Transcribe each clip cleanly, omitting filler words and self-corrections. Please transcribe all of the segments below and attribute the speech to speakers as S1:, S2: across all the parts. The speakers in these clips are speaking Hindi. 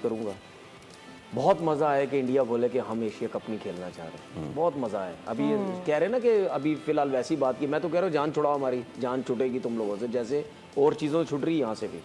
S1: करूँगा। बहुत मज़ा आया कि इंडिया बोले कि हम एशिया कप नहीं खेलना चाह रहे। बहुत मज़ा आया। अभी कह रहे ना कि अभी फ़िलहाल वैसी बात की, मैं तो कह रहा हूँ जान छुड़ाओ, हमारी जान छुटेगी तुम लोगों से, जैसे और चीज़ों छुट रही है यहाँ से भी।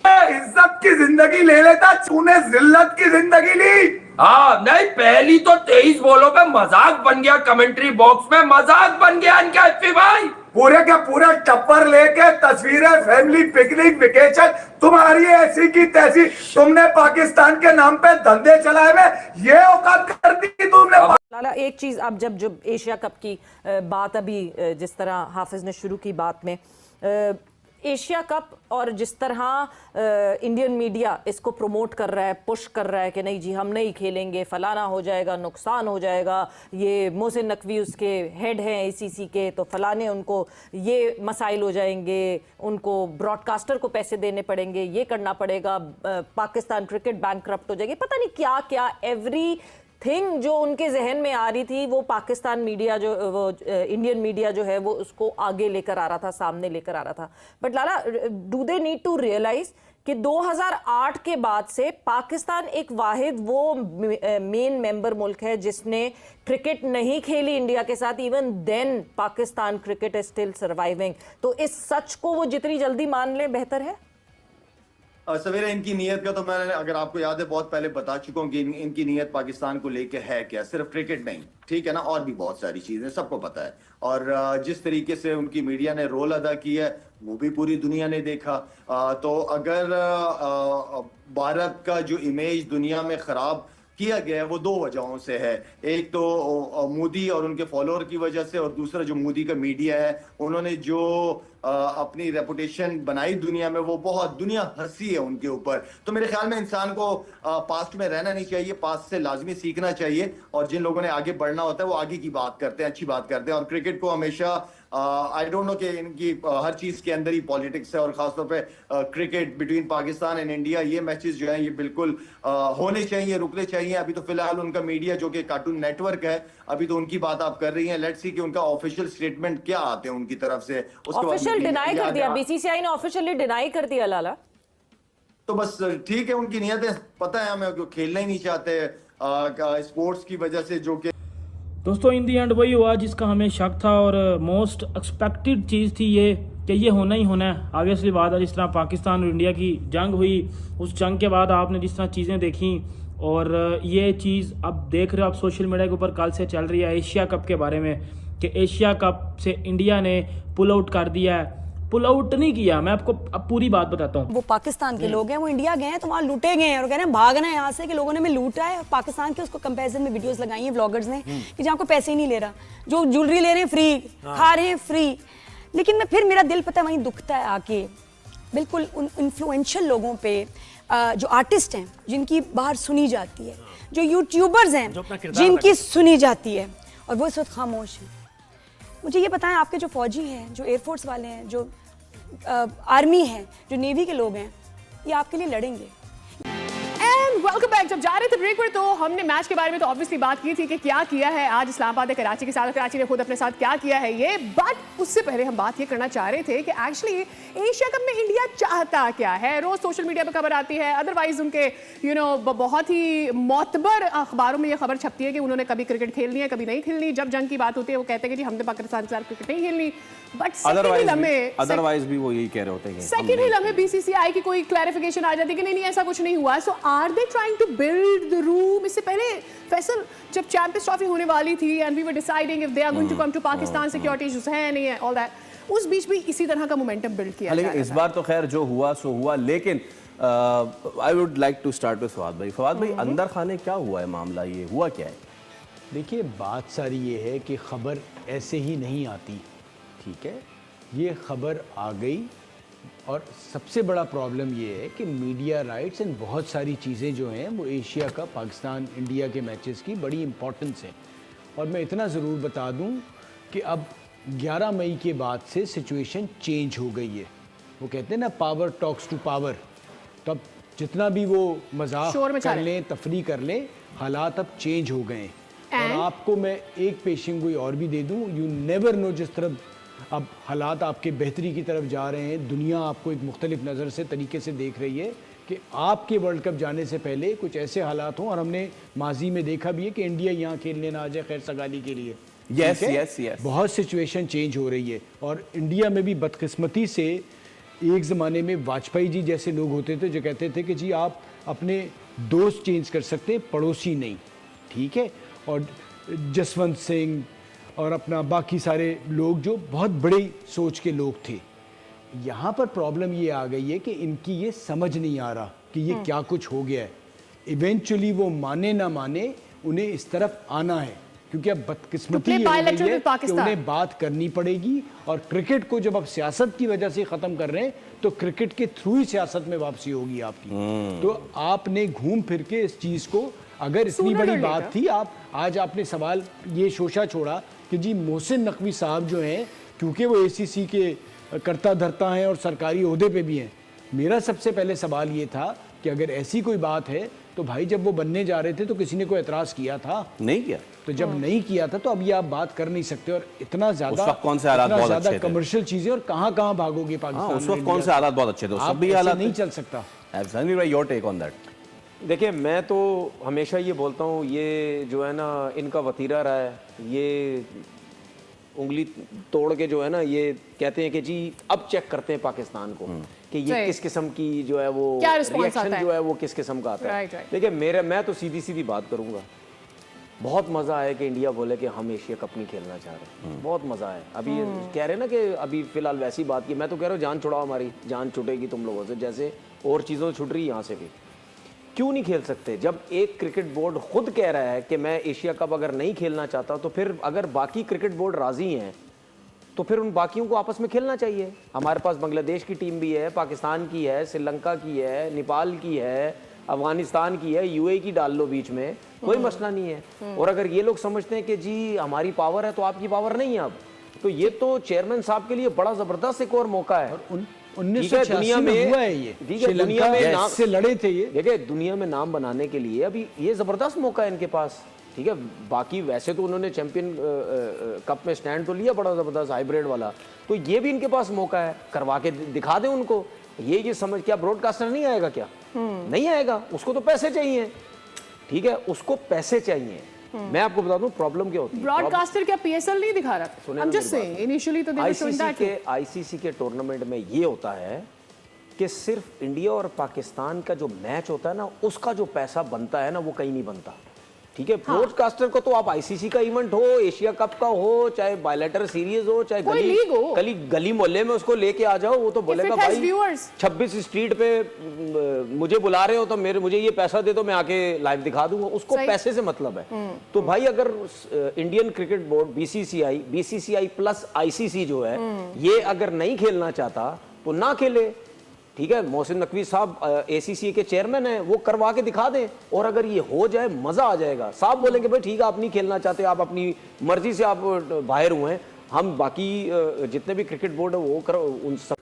S2: इज्जत की जिंदगी ले लेता, तूने जिल्लत की जिंदगी ली। हाँ नहीं, पहली तो 23 बॉलों पे मजाक बन गया, कमेंट्री बॉक्स में मजाक बन गया इनका एफपी भाई। पूरे के पूरे टप्पर लेके तस्वीरें, फैमिली पिकनिक, वेकेशन, तुम्हारी ऐसी की तैसी। तुमने पाकिस्तान के नाम पे धंधे चलाए में ये औकात कर दी तुमने।
S3: लाला, एक चीज, अब जब एशिया कप की बात अभी जिस तरह हाफिज ने शुरू की बात में, एशिया कप और जिस तरह इंडियन मीडिया इसको प्रमोट कर रहा है, पुश कर रहा है कि नहीं जी हम नहीं खेलेंगे, फलाना हो जाएगा, नुकसान हो जाएगा, ये मोहसिन नकवी उसके हेड हैं आईसीसी के, तो फलाने उनको ये मसाइल हो जाएंगे, उनको ब्रॉडकास्टर को पैसे देने पड़ेंगे, ये करना पड़ेगा, पाकिस्तान क्रिकेट बैंकक्रप्ट हो जाएगी, पता नहीं क्या क्या एवरी थिंग जो उनके जहन में आ रही थी, वो पाकिस्तान मीडिया जो वो इंडियन मीडिया जो है वो उसको आगे लेकर आ रहा था, सामने लेकर आ रहा था। बट लाला, do they need to realise कि 2008 के बाद से पाकिस्तान एक वाहिद वो मेन मेंबर मुल्क है जिसने क्रिकेट नहीं खेली इंडिया के साथ। Even then Pakistan cricket is still surviving. तो इस सच को वो जितनी जल्दी मान लें बेहतर है।
S4: सवेरे इनकी नीयत का तो मैंने, अगर आपको याद है, बहुत पहले बता चुका हूँ कि इनकी नीयत पाकिस्तान को लेके है क्या। सिर्फ क्रिकेट नहीं, ठीक है ना, और भी बहुत सारी चीजें सबको पता है। और जिस तरीके से उनकी मीडिया ने रोल अदा किया है वो भी पूरी दुनिया ने देखा। तो अगर भारत का जो इमेज दुनिया में खराब किया गया है वो दो वजहों से है। एक तो मोदी और उनके फॉलोअर की वजह से, और दूसरा जो मोदी का मीडिया है, उन्होंने जो अपनी रेपुटेशन बनाई दुनिया में, वो बहुत दुनिया हंसी है उनके ऊपर। तो मेरे ख्याल में इंसान को पास्ट में रहना नहीं चाहिए, पास्ट से लाजमी सीखना चाहिए, और जिन लोगों ने आगे बढ़ना होता है वो आगे की बात करते हैं, अच्छी बात करते हैं। और क्रिकेट को हमेशा आई डोंट नो कि इनकी हर चीज के अंदर ही पॉलिटिक्स है, और खासतौर पे cricket between Pakistan and India, ये मैचेस जो है ये बिल्कुल होने चाहिए, रुकने चाहिए। अभी तो फिलहाल उनका मीडिया जो कि कार्टून नेटवर्क है, अभी तो उनकी बात आप कर रही हैं। लेट्स सी कि उनका ऑफिशियल स्टेटमेंट क्या आते हैं उनकी तरफ से।
S3: ऑफिशियल डिनाई कर दिया, बीसीसीआई ने ऑफिशियली डिनाई कर दिया लाला।
S4: तो बस ठीक है, उनकी नीयतें पता है हमें, क्यों खेलना ही नहीं चाहते स्पोर्ट्स की वजह से, जो कि
S5: दोस्तों इन दी एंड वही हुआ जिसका हमें शक था, और मोस्ट एक्सपेक्टेड चीज़ थी ये कि ये होना ही होना है। ऑब्वियसली बात है, जिस तरह पाकिस्तान और इंडिया की जंग हुई, उस जंग के बाद आपने जिस तरह चीज़ें देखी, और ये चीज़ अब देख रहे हो आप सोशल मीडिया के ऊपर कल से चल रही है एशिया कप के बारे में, कि एशिया कप से इंडिया ने पुल आउट कर दिया है। पुल आउट नहीं किया, मैं आपको अब पूरी बात बताता हूँ।
S6: वो पाकिस्तान के लोग हैं, वो इंडिया गए हैं तो वहाँ लूटे गए हैं, और कह रहे हैं भागना है यहाँ से कि लोगों ने हमें लूटा है। पाकिस्तान के उसको कंपैरिजन में वीडियोस लगाई हैं व्लॉगर्स ने कि जहाँ को पैसे ही नहीं ले रहा, जो ज्वेलरी ले रहे हैं फ्री, खा रहे हैं फ्री। लेकिन मैं फिर मेरा दिल पता है वहीं दुखता है आके, बिल्कुल उन इन्फ्लुएंशियल लोगों पे, जो आर्टिस्ट हैं जिनकी बाहर सुनी जाती है, जो यूट्यूबर्स हैं जिनकी सुनी जाती है, और वो इस वक्त खामोश हैं। मुझे ये बताएं, आपके जो फौजी हैं, जो एयरफोर्स वाले हैं, जो आर्मी है, जो नेवी के लोग हैं, ये आपके लिए लड़ेंगे।
S7: Welcome back. जब जा रहे थे ब्रेक पर तो हमने मैच के बारे में तो ऑब्वियसली बात की थी कि क्या किया है आज इस्लामाबाद ने कराची के साथ, कराची ने खुद अपने साथ क्या किया है ये। बट उससे पहले हम बात ये करना चाह रहे थे कि एक्चुअली एशिया कप में इंडिया चाहता क्या है। रोज सोशल मीडिया पर खबर आती है, अदरवाइज उनके बहुत ही मोतबर अखबारों में ये खबर छपती है कि उन्होंने कभी क्रिकेट खेलनी है, कभी नहीं खेलनी। जब जंग की बात होती है वो कहते हैं कि जी हमने पाकिस्तान के साथ क्रिकेट नहीं खेलनी। बट
S1: अदरवाइज भी वो यही कह रहे होते हैं।
S7: सेकंड ही लम्हे बीसीसीआई की कोई क्लैरिफिकेशन आ जाती है कि नहीं ऐसा कुछ नहीं हुआ। So are they trying to build the room. इससे पहले फैसल जब चैंपियंस ट्रॉफी होने वाली थी and we were deciding if they are going to come to Pakistan, security issues है नहीं है, ऑल दैट, उस बीच भी इसी तरह का मोमेंटम बिल्ड किया।
S1: लेकिन इस बार तो खैर जो हुआ सो हुआ। लेकिन I would like to start with Fawad भाई। फवाद भाई, अंदर खाने क्या हुआ है मामला, ये हुआ क्या है?
S8: देखिए, बात सारी ये है कि खबर ऐसे ही नहीं आती, ठीक है, ये खबर आ गई। और सबसे बड़ा प्रॉब्लम ये है कि मीडिया राइट्स एंड बहुत सारी चीज़ें जो हैं वो एशिया का, पाकिस्तान इंडिया के मैचेस की बड़ी इंपॉर्टेंस है। और मैं इतना ज़रूर बता दूं कि अब 11 मई के बाद से सिचुएशन चेंज हो गई है। वो कहते हैं ना, पावर टॉक्स टू पावर। तो अब जितना भी वो मजाक कर लें, तफरी कर लें, हालात अब चेंज हो गए हैं। और आपको मैं एक पेशिंग गोई और भी दे दूँ, यू नेवर नो, जिस तरह अब हालात आपके बेहतरी की तरफ जा रहे हैं, दुनिया आपको एक मुख्तलिफ नज़र से, तरीके से देख रही है, कि आपके वर्ल्ड कप जाने से पहले कुछ ऐसे हालात हों, और हमने माजी में देखा भी है कि इंडिया यहाँ खेलने ना आ जाए खैर सगाली के लिए।
S9: यस
S8: ठीक है?
S9: Yes yes.
S8: बहुत सिचुएशन चेंज हो रही है, और इंडिया में भी बदकिस्मती से एक ज़माने में वाजपेयी जी जैसे लोग होते थे जो कहते थे कि जी आप अपने दोस्त चेंज कर सकते हैं, पड़ोसी नहीं। ठीक है, और जसवंत सिंह और अपना बाकी सारे लोग जो बहुत बड़ी सोच के लोग थे। यहाँ पर प्रॉब्लम ये आ गई है कि इनकी ये समझ नहीं आ रहा कि ये क्या कुछ हो गया है। इवेंचुअली वो माने ना माने उन्हें इस तरफ आना है, क्योंकि अब बदकिस्मती ये हो गई है कि उन्हें बात करनी पड़ेगी। और क्रिकेट को जब आप सियासत की वजह से ख़त्म कर रहे हैं तो क्रिकेट के थ्रू ही सियासत में वापसी होगी आपकी। तो आपने घूम फिर के इस चीज़ को, अगर इतनी बड़ी बात थी, आप आज आपने सवाल ये शोशा छोड़ा कि जी मोहसिन नकवी साहब जो हैं, क्योंकि वो ACC के करता धरता हैं और सरकारी ओहदे पे भी हैं, मेरा सबसे पहले सवाल ये था कि अगर ऐसी कोई बात है तो भाई जब वो बनने जा रहे थे तो किसी ने कोई एतराज़ किया था?
S9: नहीं किया।
S8: तो जब नहीं किया था तो अब ये आप बात कर नहीं सकते। और इतना
S9: उस वक्त कौन से हालात बहुत अच्छे थे?
S8: कमर्शियल चीजें, और कहाँ भागोगे पाकिस्तान में?
S9: उस वक्त कौन से हालात बहुत अच्छे थे? उस वक्त भी हालात
S8: नहीं चल सकता।
S9: Absolutely right, your take on that.
S1: देखिए, मैं तो हमेशा ये बोलता हूँ, ये जो है ना इनका वतीरा रहा है, ये उंगली तोड़ के जो है ना ये कहते हैं कि जी अब चेक करते हैं पाकिस्तान को कि ये किस किस्म की जो है वो रिएक्शन जो है वो किस किस्म का आता है। देखिए मैं तो सीधी सीधी बात करूंगा, बहुत मज़ा आया कि इंडिया बोले कि हम एशिया कप नहीं खेलना चाह रहे। बहुत मज़ा आया। अभी कह रहे ना कि अभी फिलहाल वैसी बात की, मैं तो कह रहा हूँ जान छुड़ाओ, हमारी जान छुटेगी तुम लोगों से, जैसे और चीज़ों से छुट रही है यहाँ से भी। क्यों नहीं खेल सकते? जब एक क्रिकेट बोर्ड खुद कह रहा है कि मैं एशिया कप अगर नहीं खेलना चाहता, तो फिर अगर बाकी क्रिकेट बोर्ड राज़ी हैं तो फिर उन बाकियों को आपस में खेलना चाहिए। हमारे पास बांग्लादेश की टीम भी है, पाकिस्तान की है, श्रीलंका की है, नेपाल की है, अफगानिस्तान की है, UAE की डाल लो बीच में, कोई मसला नहीं है। और अगर ये लोग समझते हैं कि जी हमारी पावर है तो आपकी पावर नहीं है अब, तो ये तो चेयरमैन साहब के लिए बड़ा ज़बरदस्त एक और मौका है।
S8: 1986 में हुआ है ये,
S1: दुनिया में नाम
S8: से लड़े थे ये।
S1: देखिए, दुनिया में नाम बनाने के लिए अभी ये ज़बरदस्त मौका है इनके पास। ठीक है, बाकी वैसे तो उन्होंने चैंपियन कप में स्टैंड तो लिया बड़ा ज़बरदस्त हाइब्रिड वाला, तो ये भी इनके पास मौका है, करवा के दिखा दें उनको। ये समझ, क्या ब्रॉडकास्टर नहीं आएगा क्या? नहीं आएगा, उसको तो पैसे चाहिए। ठीक है, उसको पैसे चाहिए। मैं आपको बता दूं प्रॉब्लम क्या होती है।
S7: ब्रॉडकास्टर क्या PSL नहीं दिखा रहा? I'm just saying, initially तो
S1: ICC के टूर्नामेंट में ये होता है कि सिर्फ इंडिया और पाकिस्तान का जो मैच होता है ना, उसका जो पैसा बनता है ना, वो कहीं नहीं बनता। ठीक है, ब्रॉडकास्टर को तो आप ICC का इवेंट हो, एशिया कप का हो, चाहे बायलैटरल सीरीज हो, चाहे गली मोहल्ले में उसको लेके आ जाओ, वो तो बोलेगा भाई 26 स्ट्रीट पे मुझे बुला रहे हो तो मुझे ये पैसा दे दो, मैं आके लाइव दिखा दूंगा। उसको पैसे से मतलब है। तो भाई अगर Indian cricket board BCCI plus ICC जो है, ये अगर नहीं खेलना चाहता तो ना खेले। ठीक है, मोहसिन नकवी साहब ACC के चेयरमैन हैं, वो करवा के दिखा दें, और अगर ये हो जाए मजा आ जाएगा। साहब बोलेंगे भाई ठीक है, आप नहीं खेलना चाहते, आप अपनी मर्जी से आप बाहर हुए हैं, हम बाकी जितने भी क्रिकेट बोर्ड है वो करो उन सब।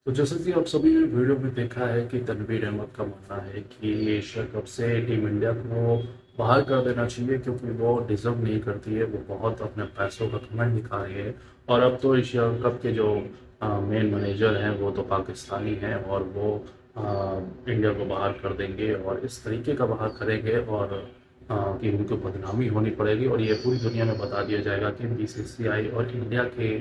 S10: तो जैसे कि आप सभी ने वीडियो में देखा है कि तनवीर अहमद का मानना है कि एशिया कप से टीम इंडिया को बाहर कर देना चाहिए, क्योंकि वो डिजर्व नहीं करती है, वो बहुत अपने पैसों का कमाई दिखा रही है। और अब तो एशिया कप के जो मेन मैनेजर हैं वो तो पाकिस्तानी हैं, और वो इंडिया को बाहर कर देंगे, और इस तरीके का बाहर करेंगे और कि उनको बदनामी होनी पड़ेगी, और ये पूरी दुनिया में बता दिया जाएगा कि BCCI और इंडिया के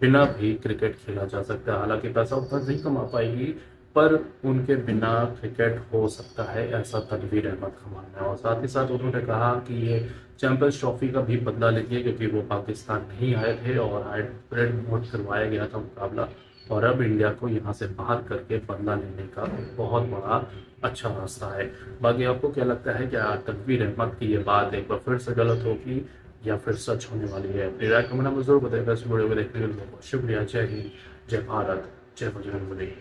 S10: बिना भी क्रिकेट खेला जा सकता है। हालांकि पैसा उतना नहीं कमा पाएगी, पर उनके बिना क्रिकेट हो सकता है, ऐसा तनवीर अहमद का मानना है। और साथ ही साथ उन्होंने कहा कि ये चैंपियंस ट्रॉफी का भी बदला लेंगे, क्योंकि वो पाकिस्तान नहीं आए थे और हाइब्रिड मोड करवाया गया था मुकाबला, और अब इंडिया को यहाँ से बाहर करके बदला लेने का बहुत बड़ा अच्छा रास्ता है। बाकी आपको क्या लगता है, क्या तनवीर अहमद की ये बात एक बार फिर से गलत होगी या फिर सच होने वाली है? अपनी राय कमेंट में जरूर बताइएगा। इस वीडियो को देखने के लिए बहुत शुक्रिया। जय हिंद, जय भारत, जय बजरंगबली।